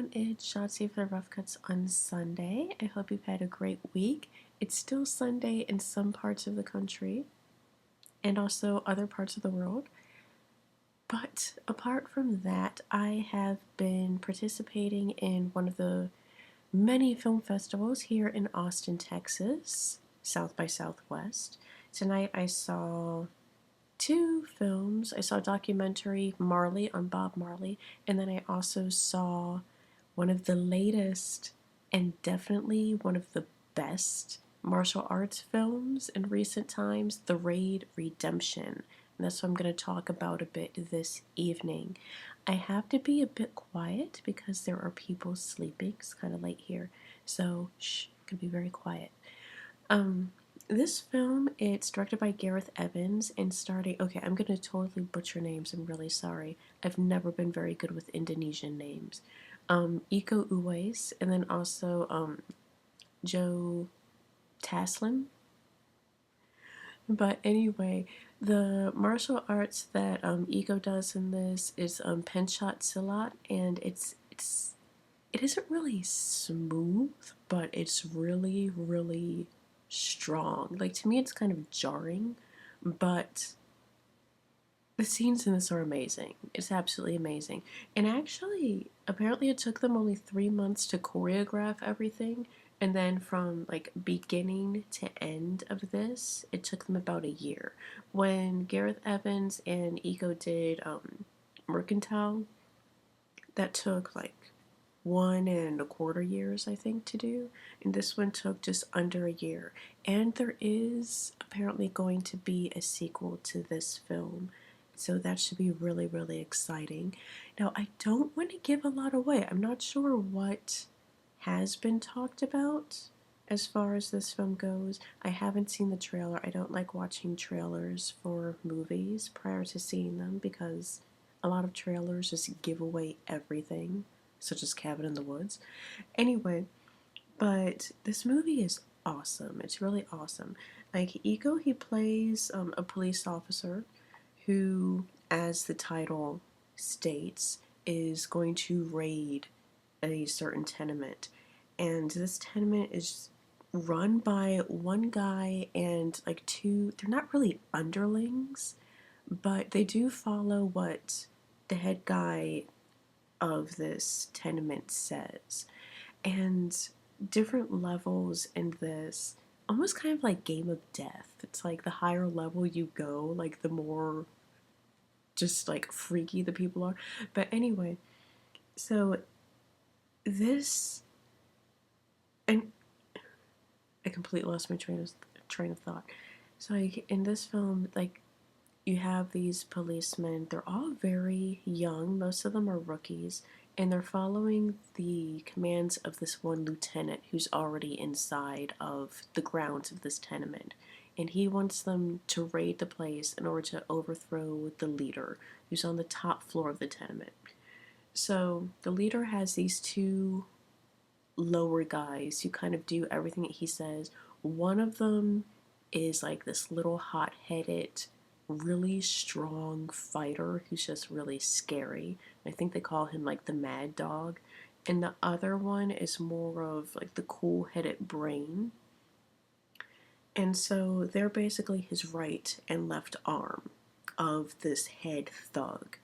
everyone, it's Shotzi for theRoughCuts on Sunday. I hope you've had a great week. It's still Sunday in some parts of the country and also other parts of the world. But apart from that, I have been participating in one of the many film festivals here in Austin, Texas, South by Southwest. Tonight I saw two films. I saw a documentary, Marley, on Bob Marley, and then I also saw one of the latest and definitely one of the best martial arts films in recent times, The Raid Redemption. And that's what I'm going to talk about a bit this evening. I have to be a bit quiet because there are people sleeping. It's kind of late here, so shh, it could be very quiet. This film, it's directed by Garreth Evans and starting, okay, I'm going to totally butcher names, I'm really sorry. I've never been very good with Indonesian names. Uwais, and then also Joe Taslim. But anyway, the martial arts that Iko does in this is Penchat Silat, and it isn't really smooth, but it's really strong. Like, to me it's kind of jarring, but the scenes in this are amazing. It's absolutely amazing. And actually, apparently it took them only 3 months to choreograph everything, and then from like beginning to end of this, it took them about a year. When Garreth Evans and Iko did Mercantile, that took like 1.25 years, I think, to do, and this one took just under a year. And there is apparently going to be a sequel to this film, so that should be really exciting. Now, I don't want to give a lot away. I'm not sure what has been talked about as far as this film goes. I haven't seen the trailer. I don't like watching trailers for movies prior to seeing them because a lot of trailers just give away everything, such as Cabin in the Woods. Anyway, but this movie is awesome. It's really awesome. Like, Iko, he plays a police officer who, as the title states, is going to raid a certain tenement. And this tenement is run by one guy and like two, they're not really underlings, but they do follow what the head guy of this tenement says. And different levels in this, almost kind of like Game of Death. It's like the higher level you go, like the more just like freaky the people are. But anyway, so this, and I completely lost my train of thought. So like in this film, like you have these policemen. They're all very young. Most of them are rookies, and they're following the commands of this one lieutenant who's already inside of the grounds of this tenement. And he wants them to raid the place in order to overthrow the leader, who's on the top floor of the tenement. So the leader has these two lower guys who kind of do everything that he says. One of them is like this little hot-headed, really strong fighter who's just really scary. I think they call him like the Mad Dog. And the other one is more of like the cool-headed brain. And so they're basically his right and left arm of this head thug.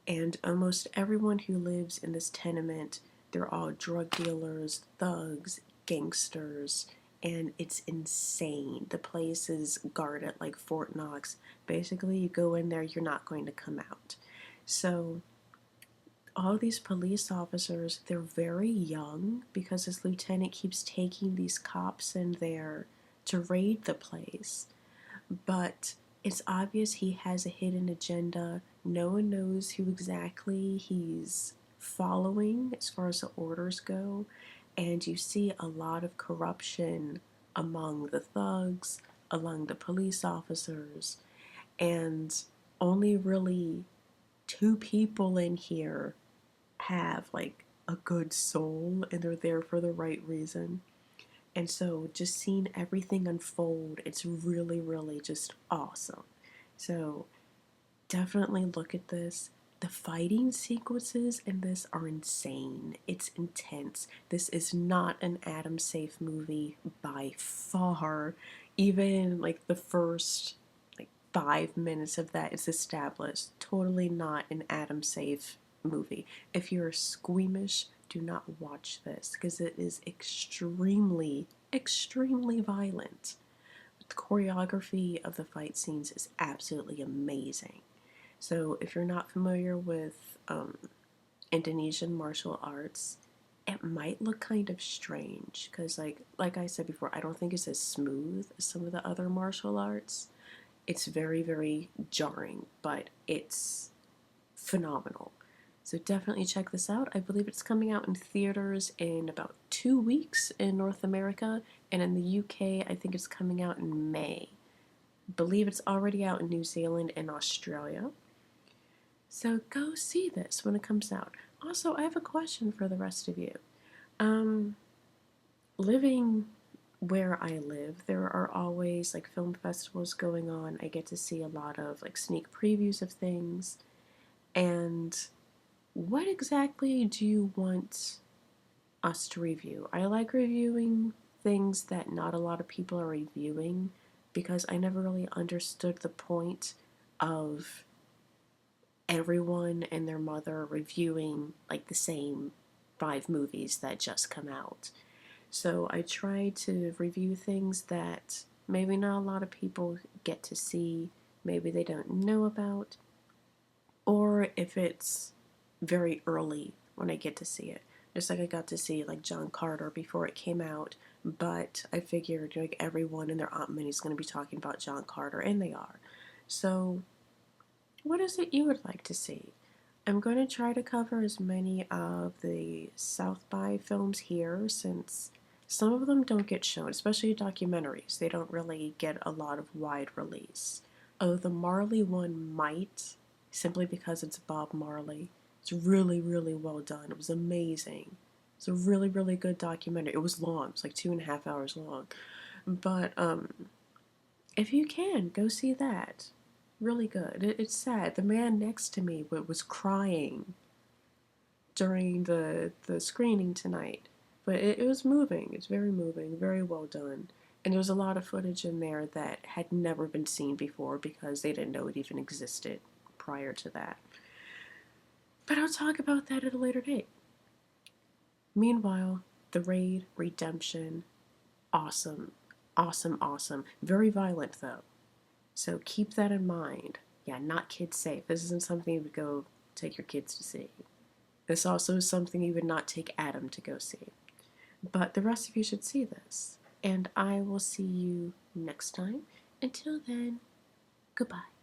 And almost everyone who lives in this tenement, they're all drug dealers, thugs, gangsters, and it's insane. The place is guarded like Fort Knox. Basically, you go in there, you're not going to come out. So all these police officers, they're very young because this lieutenant keeps taking these cops in there to raid the place. But it's obvious he has a hidden agenda. No one knows who exactly he's following as far as the orders go. And you see a lot of corruption among the thugs, among the police officers, and only really two people in here have like a good soul and they're there for the right reason. And so just seeing everything unfold, it's really just awesome. So definitely look at this. The fighting sequences in this are insane. It's intense. This is not an Adam safe movie by far. Even like the first like 5 minutes of that is established. Totally not an Adam safe movie. If you're squeamish, do not watch this because it is extremely, extremely violent. The choreography of the fight scenes is absolutely amazing. So if you're not familiar with Indonesian martial arts, it might look kind of strange because, like I said before, I don't think it's as smooth as some of the other martial arts. It's very, very jarring, but it's phenomenal. So definitely check this out. I believe it's coming out in theaters in about 2 weeks in North America, and in the UK, I think it's coming out in May. I believe it's already out in New Zealand and Australia. So go see this when it comes out. Also, I have a question for the rest of you. Um, Living where I live, there are always like film festivals going on. I get to see a lot of like sneak previews of things. And what exactly do you want us to review? I like reviewing things that not a lot of people are reviewing because I never really understood the point of everyone and their mother reviewing like the same 5 movies that just come out. So I try to review things that maybe not a lot of people get to see, maybe they don't know about, or if it's very early when I get to see it. Just like I got to see like John Carter before it came out, but I figured like everyone and their Aunt Minnie's going to be talking about John Carter, and they are. So what is it you would like to see? I'm going to try to cover as many of the South by films here since some of them don't get shown, especially documentaries. They don't really get a lot of wide release. Oh, the Marley one might, simply because it's Bob Marley. It's really, really well done. It was amazing. It's a really, really good documentary. It was long. It's like 2.5 hours long. But if you can, go see that. Really good. It's sad. The man next to me was crying during the screening tonight. But it was moving. It's very moving, very well done. And there was a lot of footage in there that had never been seen before because they didn't know it even existed prior to that. But I'll talk about that at a later date. Meanwhile, The Raid, Redemption, awesome. Awesome, awesome. Very violent though. So keep that in mind. Yeah, not kids safe. This isn't something you would go take your kids to see. This also is something you would not take Adam to go see. But the rest of you should see this. And I will see you next time. Until then, goodbye.